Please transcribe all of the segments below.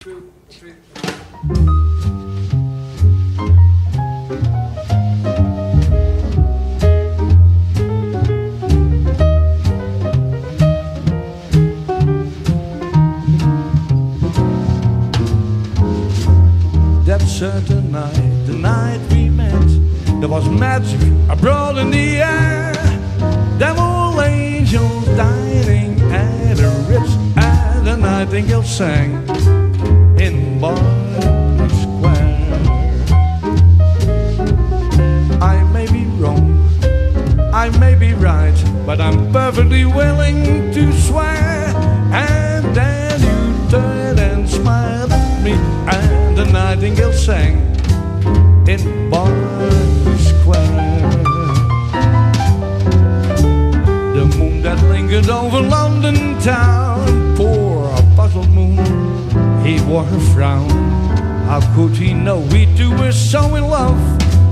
That certain night, the night we met, there was magic abroad in the air. There were angels dining at the Ritz, and the Nightingale sang in Berkeley Square. I may be wrong, I may be right, but I'm perfectly willing to swear. And then you turned and smiled at me, and the Nightingale sang in Berkeley Square. The moon that lingered over London town, poor a puzzled moon, he wore a frown. How could he know we two were so in love?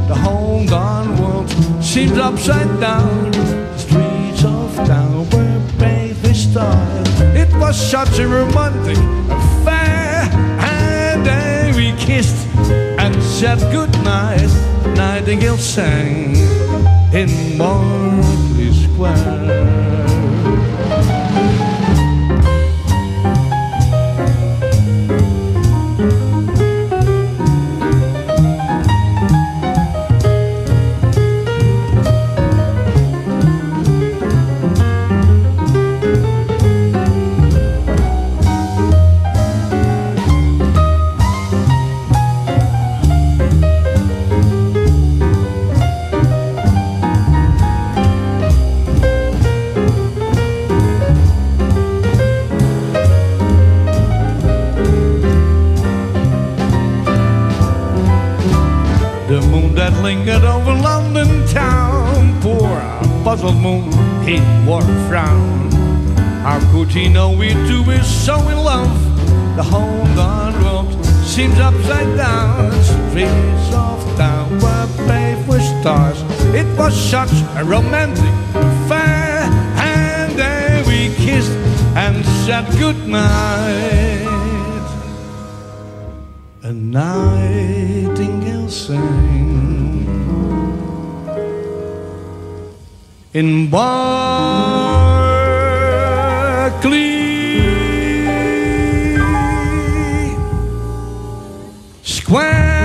The whole darn world seemed upside down. The streets of town were paved with stars. It was such a romantic affair. And then we kissed and said goodnight. Nightingale sang in Berkeley Square. Lingered over London town, poor a puzzled moon, he wore a frown. How could he know we two were so in love? The whole darn world seems upside down. The streets of town were paved with stars. It was such a romantic affair. And then we kissed and said goodnight. A nightingale sang in Berkeley Square.